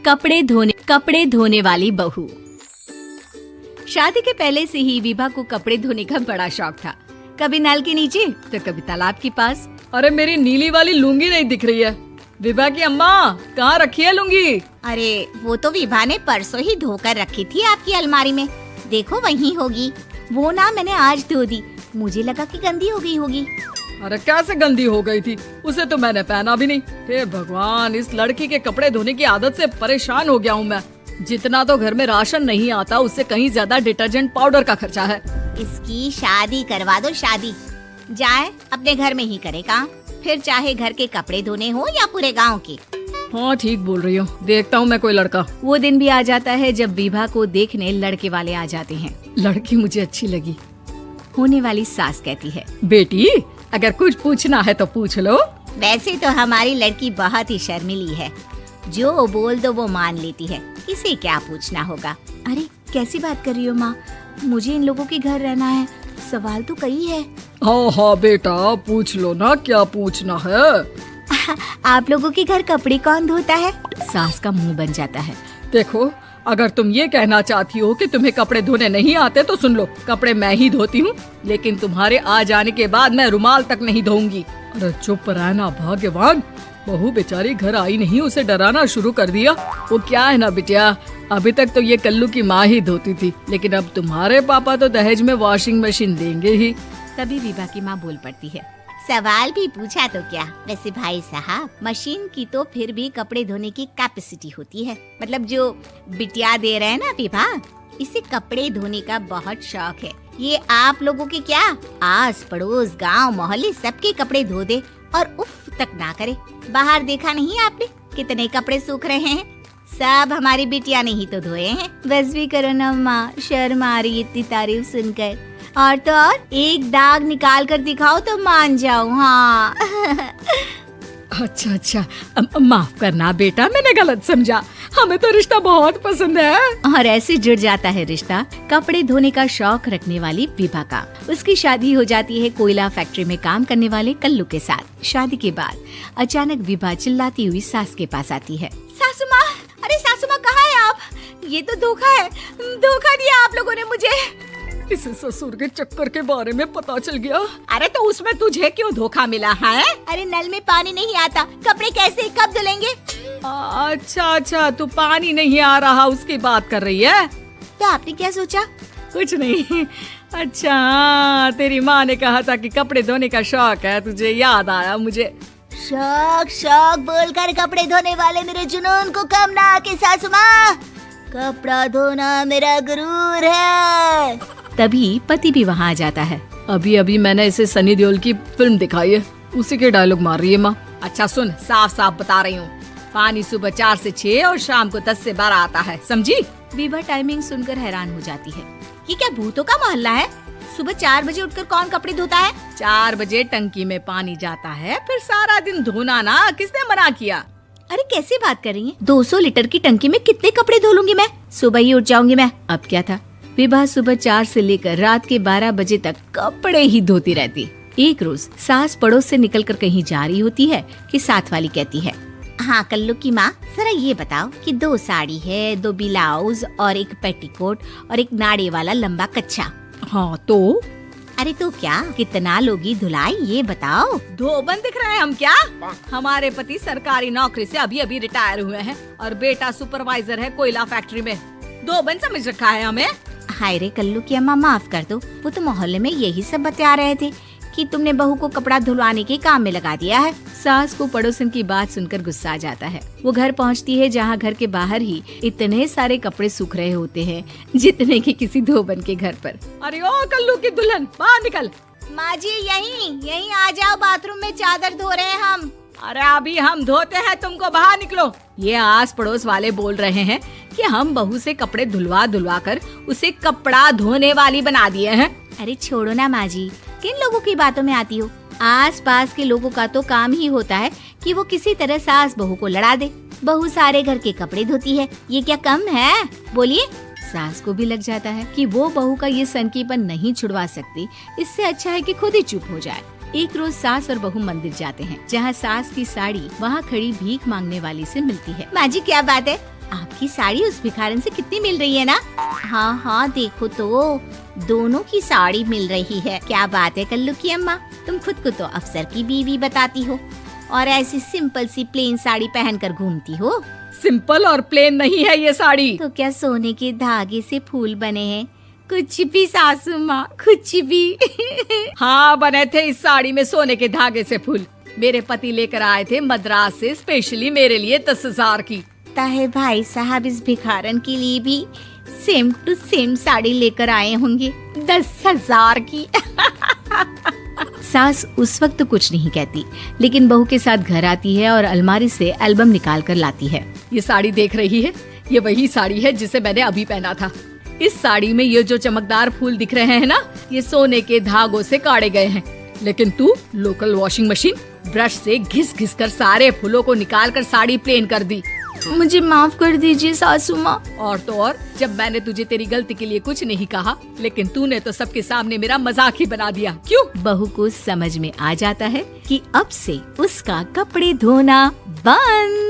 कपड़े धोने वाली बहू। शादी के पहले से ही विभा को कपड़े धोने का बड़ा शौक था। कभी नल के नीचे तो कभी तालाब के पास। अरे मेरी नीली वाली लुंगी नहीं दिख रही है। विभा की अम्मा कहाँ रखी है लुंगी? अरे वो तो विभा ने परसों ही धोकर रखी थी आपकी अलमारी में। देखो वहीं होगी। वो ना मैंने आज धो दी, मुझे लगा कि गंदी हो गई होगी। अरे कैसे गंदी हो गई थी? उसे तो मैंने पहना भी नहीं। हे भगवान, इस लड़की के कपड़े धोने की आदत से परेशान हो गया हूँ मैं। जितना तो घर में राशन नहीं आता उससे कहीं ज्यादा डिटर्जेंट पाउडर का खर्चा है। इसकी शादी करवा दो, शादी। जाए अपने घर में ही करे काम, फिर चाहे घर के कपड़े धोने हो या पूरे गांव के। हाँ ठीक बोल रही हो, देखता हूँ मैं कोई लड़का। वो दिन भी आ जाता है जब विभा को देखने लड़के वाले आ जाते हैं। लड़की मुझे अच्छी लगी। होने वाली सास कहती है, बेटी अगर कुछ पूछना है तो पूछ लो। वैसे तो हमारी लड़की बहुत ही शर्मीली है, जो बोल दो वो मान लेती है, इसे क्या पूछना होगा। अरे कैसी बात कर रही हो माँ, मुझे इन लोगों के घर रहना है, सवाल तो कई है। हाँ हाँ बेटा पूछ लो ना, क्या पूछना है। आप लोगों के घर कपड़े कौन धोता है? सास का मुंह बन जाता है। देखो अगर तुम ये कहना चाहती हो कि तुम्हें कपड़े धोने नहीं आते तो सुन लो, कपड़े मैं ही धोती हूँ, लेकिन तुम्हारे आ जाने के बाद मैं रुमाल तक नहीं धोऊंगी। अरे चुप रहना भाग्यवान, बहू बेचारी घर आई नहीं, उसे डराना शुरू कर दिया। वो क्या है ना बिटिया, अभी तक तो ये कल्लू की माँ ही धोती थी, लेकिन अब तुम्हारे पापा तो दहेज में वॉशिंग मशीन देंगे ही। तभी विभा की माँ बोल पड़ती है, सवाल भी पूछा तो क्या। वैसे भाई साहब, मशीन की तो फिर भी कपड़े धोने की कैपेसिटी होती है। मतलब जो बिटिया दे रहे हैं ना विभा, इसे कपड़े धोने का बहुत शौक है। ये आप लोगों के क्या, आस पड़ोस गांव मोहल्ले सबके कपड़े धो दे और उफ तक ना करे। बाहर देखा नहीं आपने कितने कपड़े सूख रहे हैं? सब हमारी बिटिया ने ही तो धोए हैं। बस भी करो ना माँ, शर्म आ रही इतनी तारीफ सुनकर। और तो और एक दाग निकाल कर दिखाओ तो मान जाऊँ। हाँ अच्छा माफ करना बेटा, मैंने गलत समझा। हमें तो रिश्ता बहुत पसंद है। और ऐसे जुड़ जाता है रिश्ता कपड़े धोने का शौक रखने वाली विभा का। उसकी शादी हो जाती है कोयला फैक्ट्री में काम करने वाले कल्लू के साथ। शादी के बाद अचानक विभा चिल्लाती हुई सास के पास आती है। सासू माँ, अरे सासू माँ कहाँ है आप? ये तो धोखा है, धोखा दिया आप लोगों ने मुझे। इसे ससुर के चक्कर के बारे में पता चल गया। अरे तो उसमें तुझे क्यों धोखा मिला है? अरे नल में पानी नहीं आता, कपड़े कैसे कब धुलेंगे? अच्छा तू पानी नहीं आ रहा उसकी बात कर रही है। तो आपने क्या सोचा? कुछ नहीं। अच्छा तेरी माँ ने कहा था कि कपड़े धोने का शौक है तुझे, याद आया मुझे। शौक बोलकर कपड़े धोने वाले मेरे जुनून को कम ना आके सासू माँ, कपड़ा धोना मेरा गुरूर है। तभी पति भी वहाँ आ जाता है। अभी मैंने इसे सनी देओल की फिल्म दिखाई है, उसी के डायलॉग मार रही है माँ। अच्छा सुन, साफ साफ बता रही हूँ, पानी सुबह 4 से 6 और शाम को 10 से 12 आता है, समझी? विभा टाइमिंग सुनकर हैरान हो जाती है। ये क्या भूतों का मोहल्ला है? सुबह 4 बजे उठकर कौन कपड़े धोता है? 4 बजे टंकी में पानी जाता है, फिर सारा दिन धोना ना, किसने मना किया? अरे कैसी बात कर रही हैं? 200 लीटर की टंकी में कितने कपड़े धो लूंगी मैं? सुबह ही उठ जाऊंगी मैं। अब क्या था, विभा सुबह 4 से लेकर रात के 12 बजे तक कपड़े ही धोती रहती। एक रोज सास पड़ोस से निकलकर कहीं जा रही होती है कि साथ वाली कहती है, हाँ कल्लू की माँ, जरा ये बताओ कि 2 साड़ी है, 2 ब्लाउज और एक पेटीकोट और एक नाड़े वाला लंबा कच्छा। हाँ तो? अरे तो क्या, कितना लोगी धुलाई ये बताओ। धोबन दिख रहे हैं हम क्या? हमारे पति सरकारी नौकरी से अभी रिटायर हुए हैं और बेटा सुपरवाइजर है कोयला फैक्ट्री में। धोबन समझ रखा है हमें। हाय रे कल्लू की अम्मा, माफ कर दो, वो तो मोहल्ले में यही सब बता रहे थे कि तुमने बहू को कपड़ा धुलवाने के काम में लगा दिया है। सास को पड़ोसन की बात सुनकर गुस्सा आ जाता है। वो घर पहुंचती है जहां घर के बाहर ही इतने सारे कपड़े सूख रहे होते हैं जितने कि किसी धोबन के घर पर। अरे ओ कल्लू की दुल्हन, बाहर निकल। माँ जी यहीं आ जाओ, बाथरूम में चादर धो रहे हैं हम। अरे अभी हम धोते हैं, तुमको बाहर निकलो। ये आस पड़ोस वाले बोल रहे हैं कि हम बहू से कपड़े धुलवा कर उसे कपड़ा धोने वाली बना दिए हैं। अरे छोड़ो ना माँ जी, किन लोगों की बातों में आती हो? आस पास के लोगों का तो काम ही होता है कि वो किसी तरह सास बहू को लड़ा दे। बहू सारे घर के कपड़े धोती है, ये क्या कम है? बोलिए। सास को भी लग जाता है कि वो बहू का ये सनकीपन नहीं छुड़वा सकती, इससे अच्छा है कि खुद ही चुप हो जाए। एक रोज सास और बहू मंदिर जाते हैं, जहाँ सास की साड़ी वहाँ खड़ी भीख मांगने वाली से मिलती है। माँ जी क्या बात है, की साड़ी उस भिखारन से कितनी मिल रही है ना? हाँ हाँ देखो तो, दोनों की साड़ी मिल रही है। क्या बात है कल्लू की अम्मा, तुम खुद को तो अफसर की बीवी बताती हो और ऐसी सिंपल सी प्लेन साड़ी पहनकर घूमती हो। सिंपल और प्लेन नहीं है ये साड़ी। तो क्या सोने के धागे से फूल बने हैं? कुछ भी सासू माँ, कुछ भी। हाँ, बने थे इस साड़ी में सोने के धागे से फूल। मेरे पति लेकर आए थे मद्रास से स्पेशली मेरे लिए 10,000 की। ताहे भाई साहब इस भिखारन के लिए भी सेम टू सेम साड़ी लेकर आए होंगे 10,000 की। सास उस वक्त तो कुछ नहीं कहती, लेकिन बहू के साथ घर आती है और अलमारी से एल्बम निकाल कर लाती है। ये साड़ी देख रही है, ये वही साड़ी है जिसे मैंने अभी पहना था। इस साड़ी में ये जो चमकदार फूल दिख रहे हैं ना, ये सोने के धागों से काढ़े गए हैं। लेकिन तू लोकल वॉशिंग मशीन ब्रश से घिस घिस कर सारे फूलों को निकाल कर साड़ी प्लेन कर दी। मुझे माफ कर दीजिए सासू माँ। और तो और, जब मैंने तुझे तेरी गलती के लिए कुछ नहीं कहा, लेकिन तूने तो सबके सामने मेरा मजाक ही बना दिया। क्यों? बहू को समझ में आ जाता है कि अब से उसका कपड़े धोना बंद।